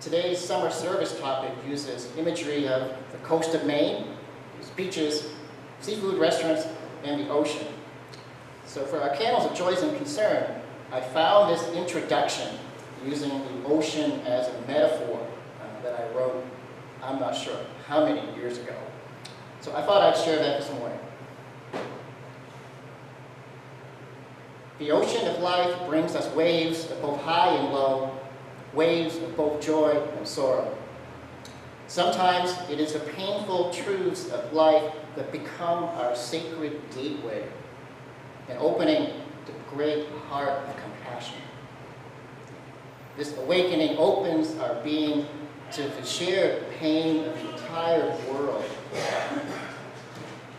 Today's summer service topic uses imagery of the coast of Maine, beaches, seafood restaurants, and the ocean. So for our Candles of Joys and Concern, I found this introduction using the ocean as a metaphor that I wrote, I'm not sure how many years ago. So I thought I'd share that this morning. The ocean of life brings us waves of both high and low, waves of both joy and sorrow. Sometimes it is the painful truths of life that become our sacred gateway, an opening to the great heart of compassion. This awakening opens our being to the shared pain of the entire world.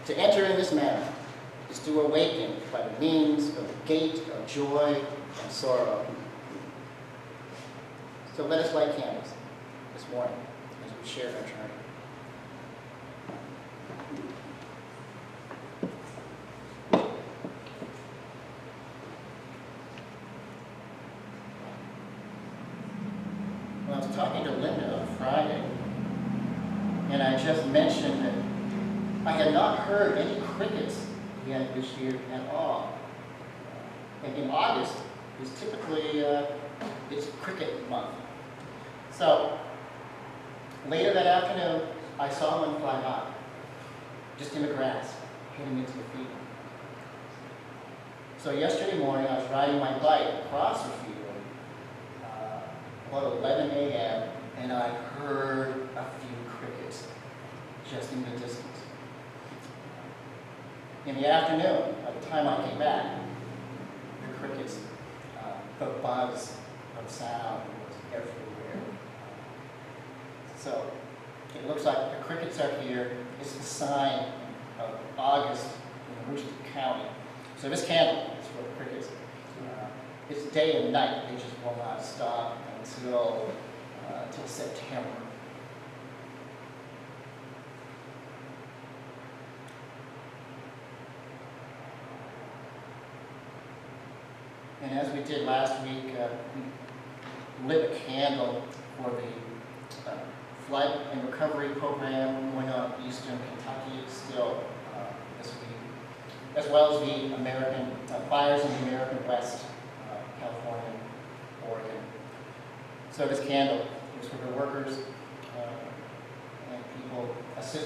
To enter in this manner is to awaken by the means of the gate of joy and sorrow. So let us light candles this morning as we share our journey. Well, I was talking to Linda on Friday, and I just mentioned that I had not heard any crickets yet this year at all. And in August is typically it's cricket month. So later that afternoon, I saw one fly by, just in the grass, heading into the field. So yesterday morning, I was riding my bike across the field about 11 a.m., and I heard a few crickets just in the distance. In the afternoon, by the time I came back, the crickets, the buzz of sound was everywhere. So it looks like the crickets are here. It's the sign of August in Worcester County. So this candle is for the crickets. It's day and night. They just will not stop until September. And as we did last week, we lit a candle for the flood and recovery program going on in eastern Kentucky still this week, as well as the American fires in the American West, California, Oregon. So this candle is for the workers and people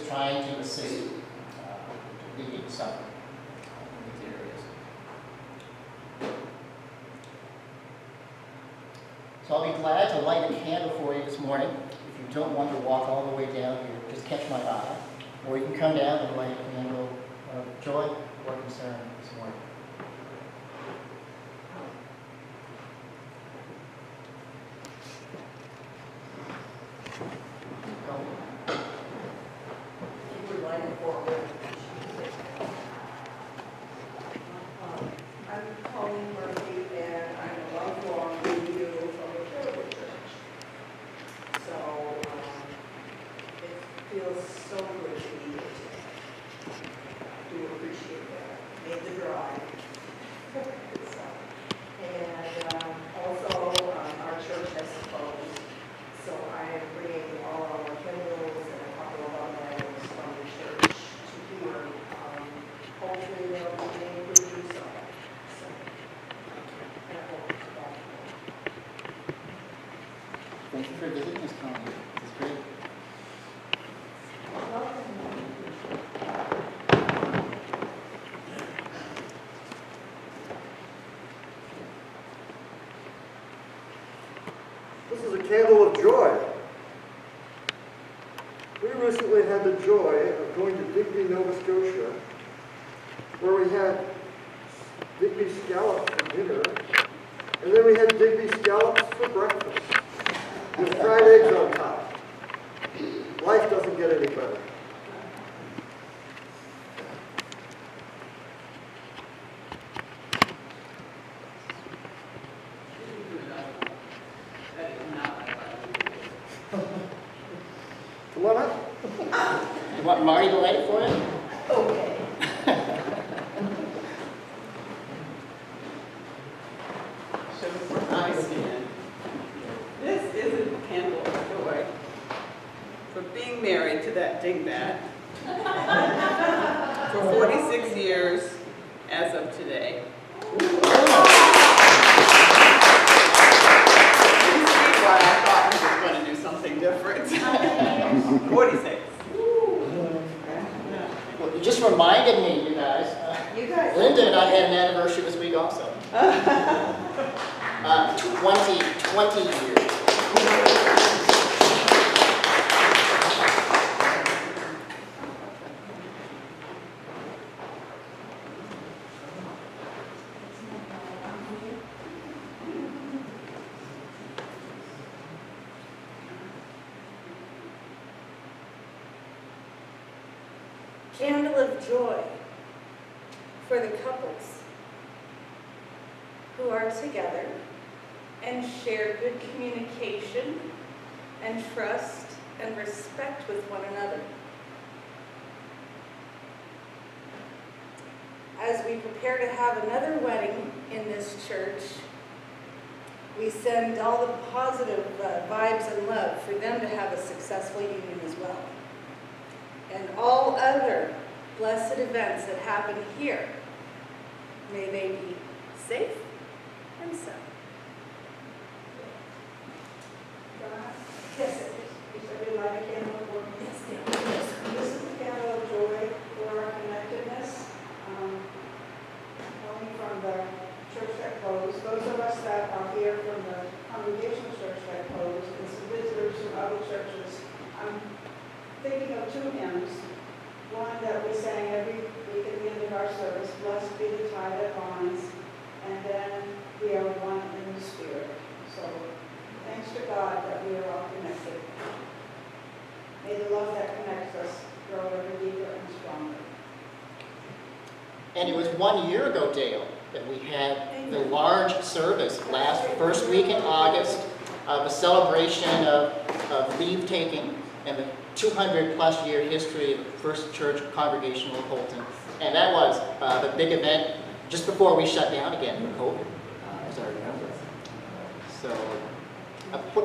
trying to assist the suffering in these areas. So I'll be glad to light a candle for you this morning. If you don't want to walk all the way down here, just catch my eye. Or you can come down and light a candle of joy or concern this morning. Thank you for visiting us, Tony. It's great. This is a candle of joy. We recently had the joy of going to Digby, Nova Scotia, where we had Digby scallops for dinner, and then we had Digby scallops for breakfast, with fried eggs on top. Life doesn't get any better. Come on up. You want Marty to light it for you? Okay. Show us where I stand. This is a candle of joy for being married to that dingbat for 46 years as of today. You see why I thought we were going to do something different. 46. Well, you just reminded me, you guys. You guys. Linda and I had an anniversary this week also. 20 years. Candle of joy for the couples who are together and share good communication and trust and respect with one another. As we prepare to have another wedding in this church, we send all the positive vibes and love for them to have a successful union as well. And all other blessed events that happen here, may they be safe and sound. Yes, you said we light a candle for this is the candle of joy for our connectedness. Only from the church that closed. Those of us that are here from the congregational church that closed, and some visitors from other churches. I'm thinking of two hymns. One that we sang every week at the end of our service, "Blessed be the tie that binds," and then "We are one in the Spirit." So thanks to God that we are all connected. May the love that connects us grow ever deeper and stronger. And it was 1 year ago, Dale, that we had the large service last first week in August of a celebration of leave taking and the 200-plus year history of the First Church Congregational of Holton. And that was the big event just before we shut down again for COVID, as I remember. So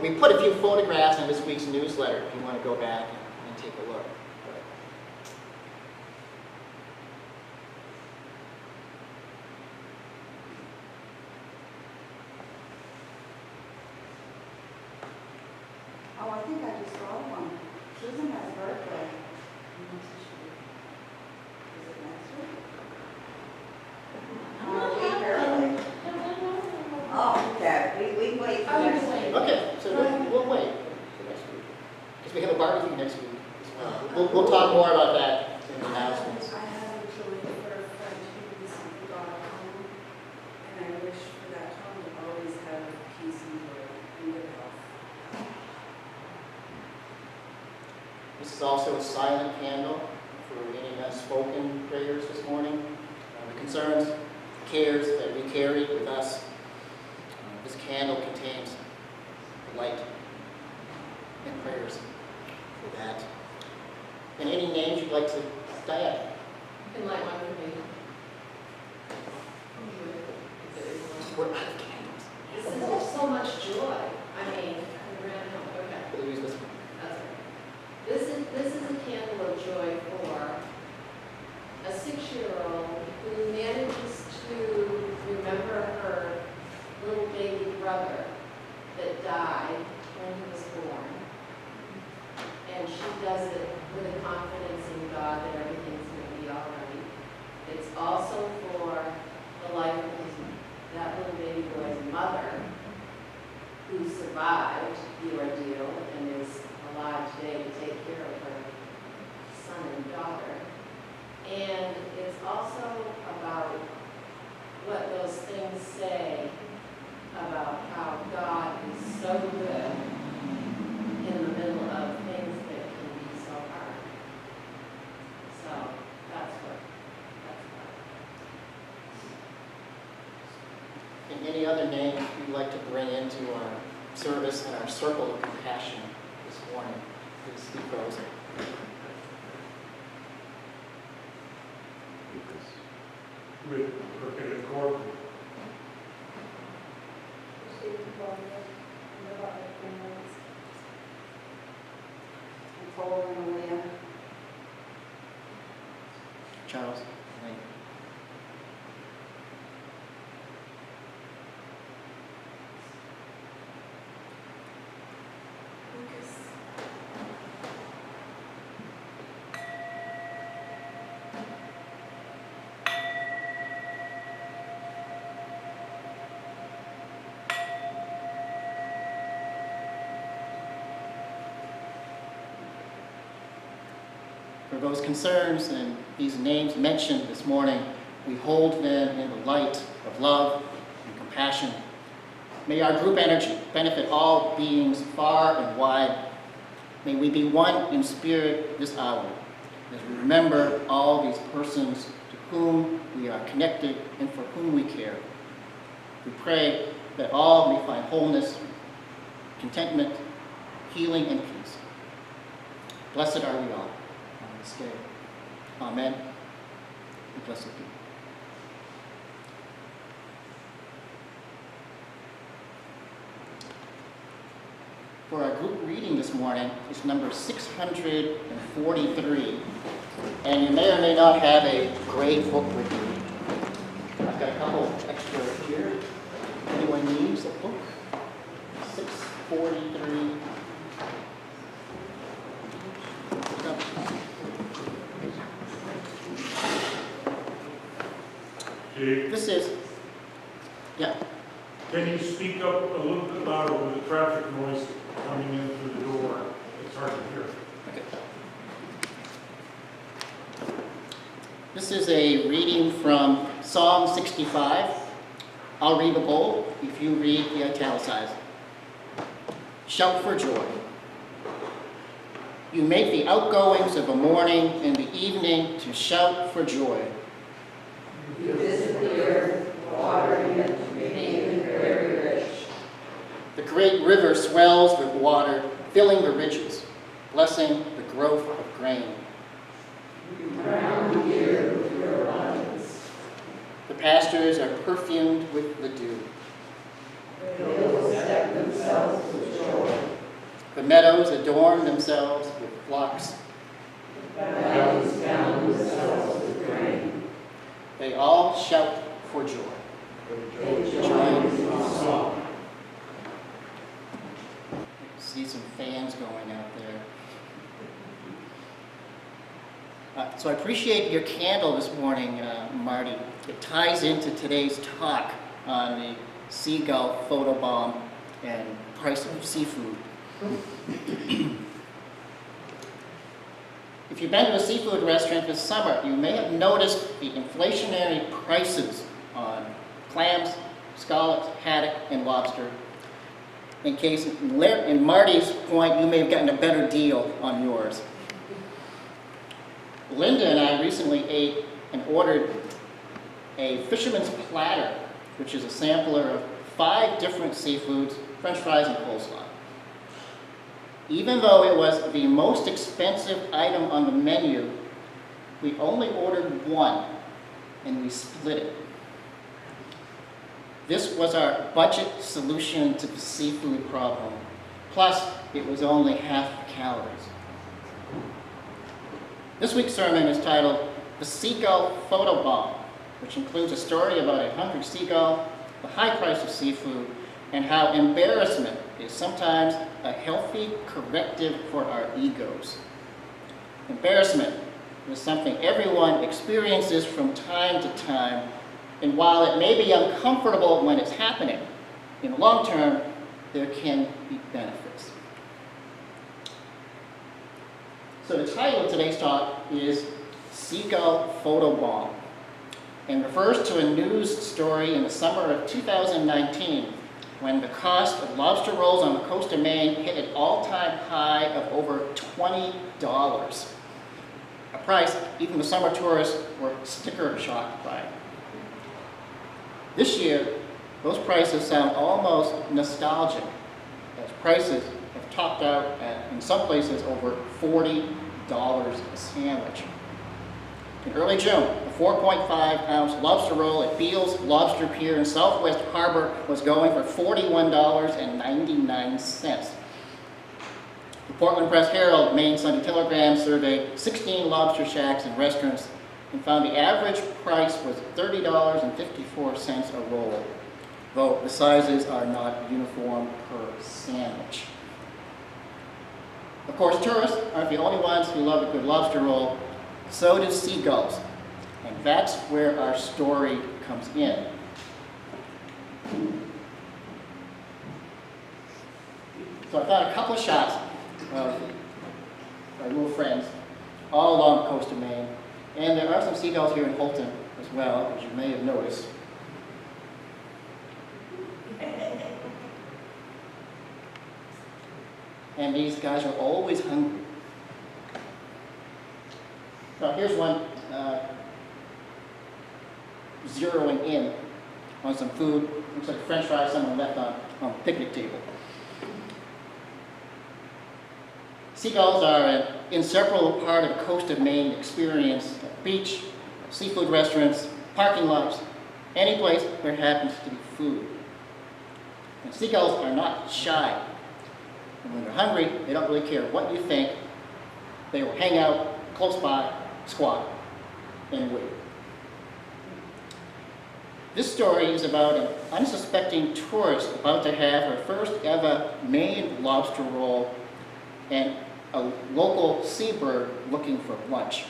we put a few photographs in this week's newsletter if you want to go back and take a look. Oh, I think I just saw one. Susan has a birthday. Is it next week? A week early. Oh, okay. We wait for next week. Okay, so we'll wait for next week. Because we have a barbecue next week as well. We'll talk more about that in the announcements. I have a joy for a friend who recently got a home, and I wish for that home to always have peace and joy and good health. This is also a silent candle for any unspoken prayers this morning. The concerns, cares that we carry with us. This candle contains light and prayers for that. And any names you'd like to, Diane? You can light one for me. We're out of candles. This is so much joy. I mean, we ran out. Okay, We'll use this one. that's right. This is a candle of joy for a 6-year-old who manages to remember her little baby brother that died when he was born. And she does it with a confidence in God that everything's going to be all right. It's also for the life of that little baby boy's mother, who survived the ordeal and is alive today to take care of her son and daughter. And it's also about what things say about how God is so good in the middle of things that can be so hard. So that's what. And any other names you'd like to bring into our service and our circle of compassion this morning? Please speak those. With Crooked and Cork. Nicole and Leah. Charles? Elaine. For those concerns and these names mentioned this morning, we hold them in the light of love and compassion. May our group energy benefit all beings far and wide. May we be one in spirit this hour as we remember all these persons to whom we are connected and for whom we care. We pray that all may find wholeness, contentment, healing, and peace. Blessed are we all on this day. Amen. And blessed be. For our group reading this morning is number 643. And you may or may not have a grade book with you. I've got a couple extra here. Anyone needs a book? 643. Jake, This is, yeah. can you speak up a little bit louder with the traffic noise coming in through the door? It's hard to hear. Okay. This is a reading from Psalm 65. I'll read the bold if you read the italicized. Shout for joy. You make the outgoings of the morning and the evening to shout for joy. You visit the earth, watering it, making it very rich. The great river swells with water, filling the ridges, blessing the growth of grain. You crown the year with your abundance. The pastures are perfumed with the dew. The hills deck themselves with joy. The meadows adorn themselves with flocks. The valleys gown themselves with grain. They all shout for joy. They join in song. See some fans going out there. So I appreciate your candle this morning, Marty. It ties into today's talk on the Seagull Photobomb and price of seafood. If you've been to a seafood restaurant this summer, you may have noticed the inflationary prices on clams, scallops, haddock, and lobster. In case, in Marty's point, you may have gotten a better deal on yours. Linda and I recently ate and ordered a fisherman's platter, which is a sampler of 5 different seafoods, French fries, and coleslaw. Even though it was the most expensive item on the menu, we only ordered one, and we split it. This was our budget solution to the seafood problem. Plus, it was only half the calories. This week's sermon is titled, The Seagull Photobomb, which includes a story about a hungry seagull, the high price of seafood, and how embarrassment is sometimes a healthy corrective for our egos. Embarrassment is something everyone experiences from time to time, and while it may be uncomfortable when it's happening, in the long term, there can be benefits. So the title of today's talk is Seagull Photobomb. and refers to a news story in the summer of 2019 when the cost of lobster rolls on the coast of Maine hit an all-time high of over $20, a price even the summer tourists were sticker shocked by. This year, those prices sound almost nostalgic, as prices have topped out at, in some places, over $40 a sandwich. In early June, a 4.5-ounce lobster roll at Beale's Lobster Pier in Southwest Harbor was going for $41.99. The Portland Press-Herald Maine Sunday Telegram surveyed 16 lobster shacks and restaurants and found the average price was $30.54 a roll, though the sizes are not uniform per sandwich. Of course, tourists aren't the only ones who love a good lobster roll. So do seagulls, and that's where our story comes in. So I found a couple of shots of our little friends all along the coast of Maine, and there are some seagulls here in Holton as well, as you may have noticed. And these guys are always hungry. So here's one zeroing in on some food. Looks like French fries someone left on the picnic table. Seagulls are an inseparable part of the coast of Maine experience. Beach, seafood restaurants, parking lots, any place where there happens to be food. And seagulls are not shy. And when they're hungry, they don't really care what you think. They will hang out close by, squat, and wait. This story is about an unsuspecting tourist about to have her first ever Maine lobster roll and a local seabird looking for lunch.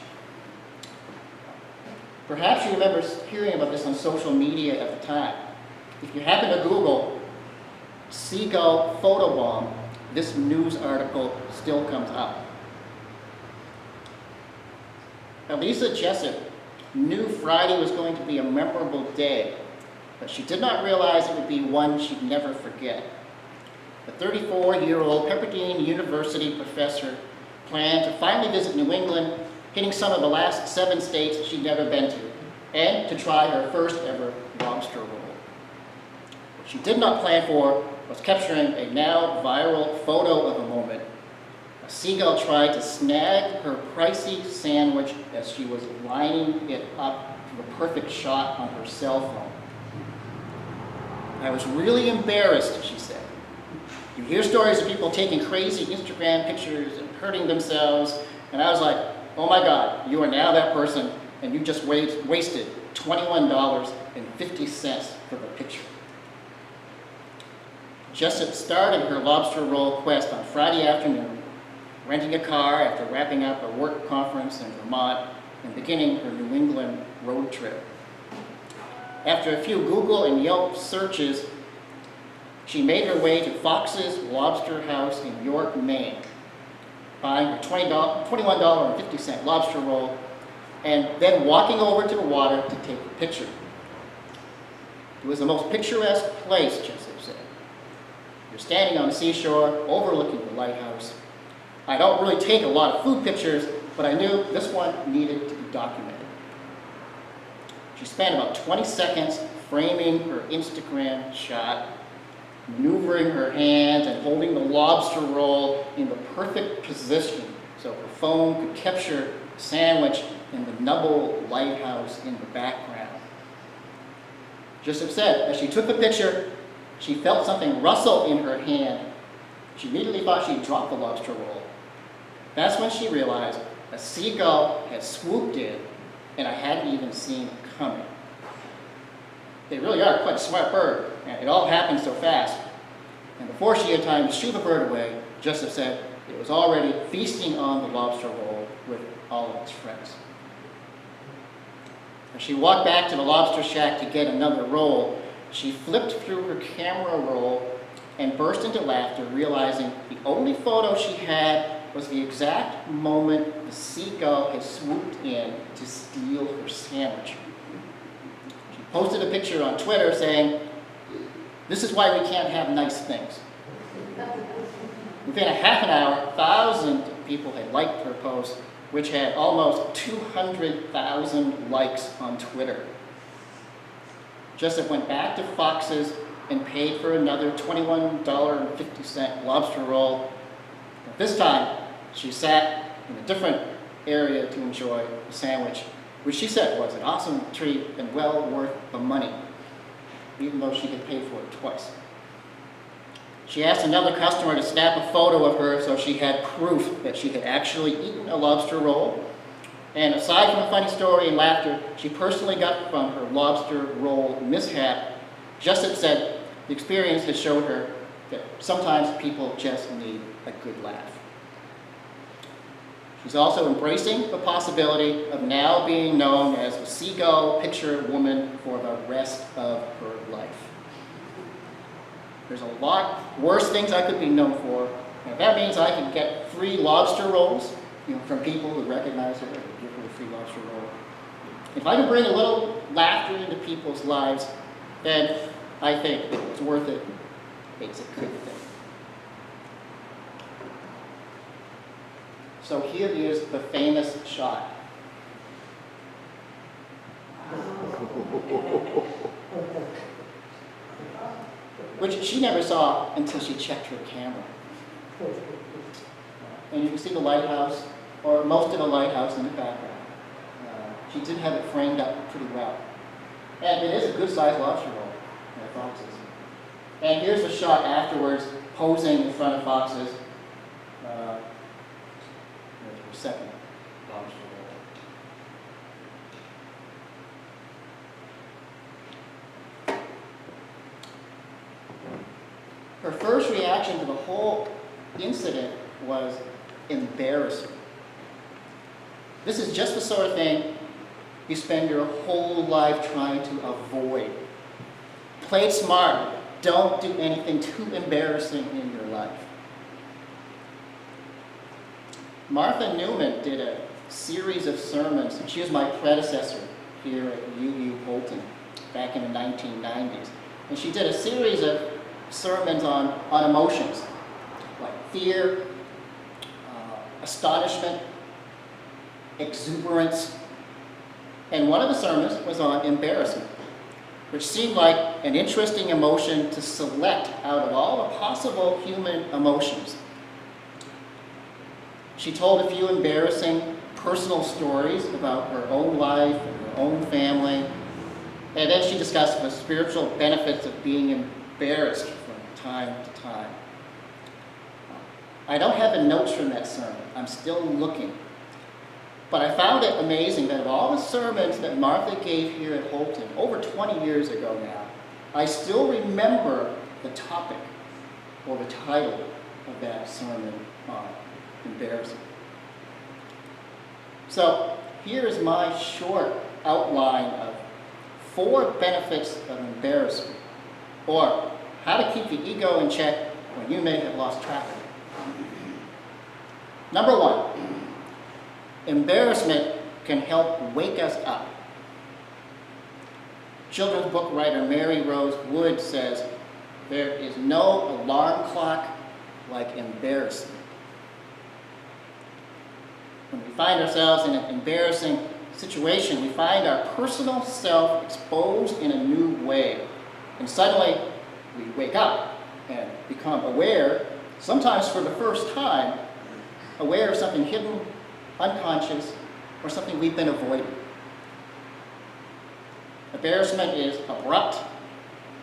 Perhaps you remember hearing about this on social media at the time. If you happen to Google Seagull Photobomb, this news article still comes up. Elisa Jessup knew Friday was going to be a memorable day, but she did not realize it would be one she'd never forget. The 34-year-old Pepperdine University professor planned to finally visit New England, hitting some of the last 7 states she'd never been to, and to try her first ever lobster roll. What she did not plan for was capturing a now viral photo of a moment. A seagull tried to snag her pricey sandwich as she was lining it up for the perfect shot on her cell phone. I was really embarrassed, she said. You hear stories of people taking crazy Instagram pictures and hurting themselves, and I was like, oh my God, you are now that person, and you just wasted $21.50 for the picture. Jessup started her lobster roll quest on Friday afternoon, renting a car after wrapping up a work conference in Vermont and beginning her New England road trip. After a few Google and Yelp searches, she made her way to Fox's Lobster House in York, Maine, buying her $21.50 lobster roll, and then walking over to the water to take a picture. It was the most picturesque place, Jessup said. You're standing on the seashore, overlooking the lighthouse. I don't really take a lot of food pictures, but I knew this one needed to be documented. She spent about 20 seconds framing her Instagram shot, maneuvering her hands and holding the lobster roll in the perfect position so her phone could capture the sandwich and the Nubble lighthouse in the background. Jessup said, as she took the picture, she felt something rustle in her hand. She immediately thought she'd dropped the lobster roll. That's when she realized a seagull had swooped in, and I hadn't even seen it coming. They really are quite a smart bird, and it all happened so fast. And before she had time to shoo the bird away, Jessup said it was already feasting on the lobster roll with all of its friends. As she walked back to the lobster shack to get another roll, she flipped through her camera roll and burst into laughter, realizing the only photo she had was the exact moment the seagull had swooped in to steal her sandwich. posted a picture on Twitter saying, "This is why we can't have nice things." Within a half an hour, thousands of people had liked her post, which had almost 200,000 likes on Twitter. Jessup went back to Fox's and paid for another $21.50 lobster roll. But this time, she sat in a different area to enjoy a sandwich, which she said was an awesome treat and well worth the money, even though she had paid for it twice. She asked another customer to snap a photo of her so she had proof that she had actually eaten a lobster roll. And aside from a funny story and laughter she personally got from her lobster roll mishap, Jessup said the experience has showed her that sometimes people just need a good laugh. She's also embracing the possibility of now being known as a Seagull Picture Woman for the rest of her life. There's a lot worse things I could be known for. And if that means I can get free lobster rolls, from people who recognize her, and give her a free lobster roll. If I can bring a little laughter into people's lives, then I think it was worth it. It's a good thing. So here is the famous shot. Which she never saw until she checked her camera. And you can see the lighthouse, or most of the lighthouse in the background. She did have it framed up pretty well. And it is a good-sized lobster roll at Fox's. And here's the shot afterwards, posing in front of Fox's. There's her second lobster roll. Her first reaction to the whole incident was embarrassment. This is just the sort of thing you spend your whole life trying to avoid. Play it smart. Don't do anything too embarrassing in your life. Martha Newman did a series of sermons. She was my predecessor here at UU Holton back in the 1990s. And she did a series of sermons on emotions, like fear, astonishment, exuberance, and one of the sermons was on embarrassment, which seemed like an interesting emotion to select out of all the possible human emotions. She told a few embarrassing personal stories about her own life and her own family, and then she discussed the spiritual benefits of being embarrassed from time to time. I don't have the notes from that sermon. I'm still looking. But I found it amazing that of all the sermons that Martha gave here at Holton, over 20 years ago now, I still remember the topic or the title of that sermon on embarrassment. So here is my short outline of 4 benefits of embarrassment, or how to keep the ego in check when you may have lost track of it. Number 1, embarrassment can help wake us up. Children's book writer Mary Rose Wood says, "There is no alarm clock like embarrassment." When we find ourselves in an embarrassing situation, we find our personal self exposed in a new way. And suddenly, we wake up and become aware, sometimes for the first time, aware of something hidden, unconscious, or something we've been avoiding. Embarrassment is abrupt,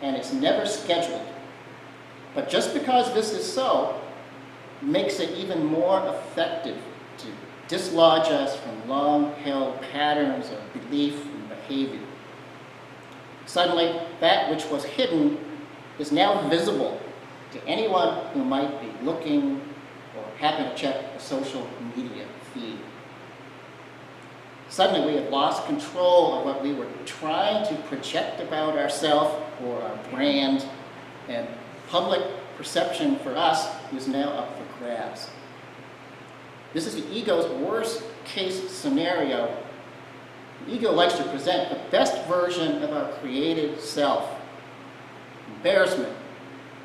and it's never scheduled. But just because this is so, makes it even more effective to dislodge us from long-held patterns of belief and behavior. Suddenly, that which was hidden is now visible to anyone who might be looking or happen to check a social media feed. Suddenly, we have lost control of what we were trying to project about ourselves or our brand, and public perception for us is now up for grabs. This is the ego's worst case scenario, The ego likes to present the best version of our created self. Embarrassment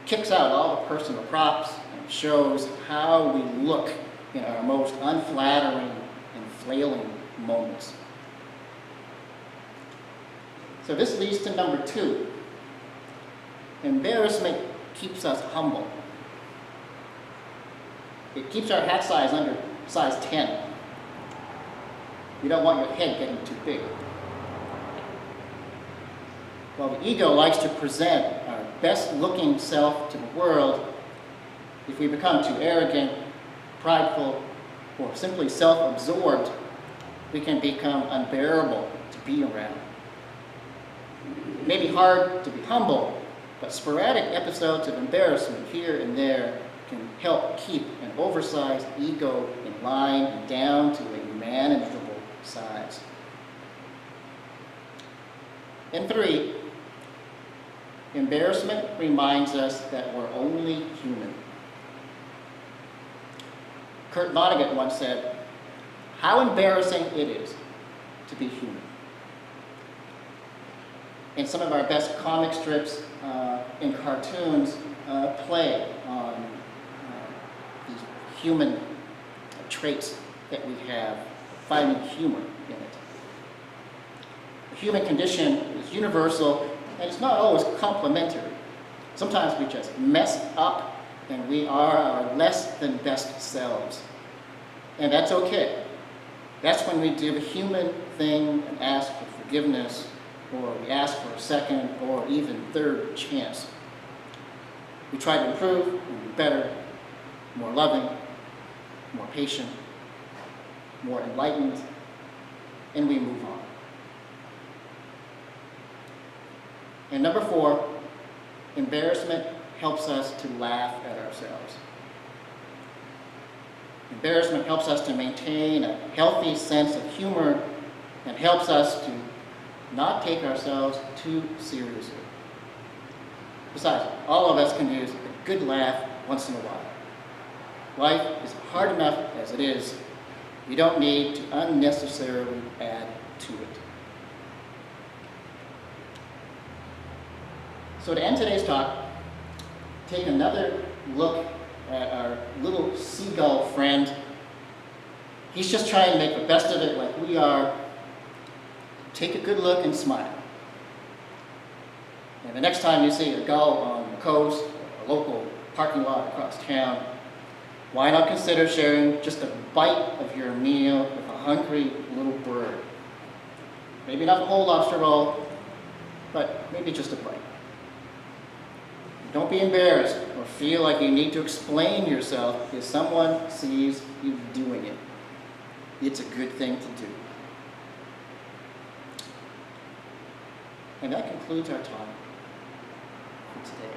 kicks out all the personal props and shows how we look in our most unflattering and flailing moments. So this leads to number 2. Embarrassment keeps us humble. It keeps our hat size under size 10. You don't want your head getting too big. While the ego likes to present our best looking self to the world, if we become too arrogant, prideful, or simply self-absorbed, we can become unbearable to be around. It may be hard to be humble, but sporadic episodes of embarrassment here and there can help keep an oversized ego in line and down to a manageable size. And 3, embarrassment reminds us that we're only human. Kurt Vonnegut once said, "How embarrassing it is to be human." And some of our best comic strips and cartoons play on these human traits that we have, finding humor in it. The human condition is universal, and it's not always complimentary. Sometimes we just mess up, and we are our less than best selves. And that's okay. That's when we do the human thing and ask for forgiveness, or we ask for a second or even third chance. We try to improve and be better, more loving, more patient, more enlightened, and we move on. And number 4, embarrassment helps us to laugh at ourselves. Embarrassment helps us to maintain a healthy sense of humor and helps us to not take ourselves too seriously. Besides, all of us can use a good laugh once in a while. Life is hard enough as it is. You don't need to unnecessarily add to it. So to end today's talk, take another look at our little seagull friend. He's just trying to make the best of it like we are. Take a good look and smile. And the next time you see a gull on the coast or a local parking lot across town, why not consider sharing just a bite of your meal with a hungry little bird? Maybe not the whole lobster roll, but maybe just a bite. Don't be embarrassed or feel like you need to explain yourself if someone sees you doing it. It's a good thing to do. And that concludes our talk for today.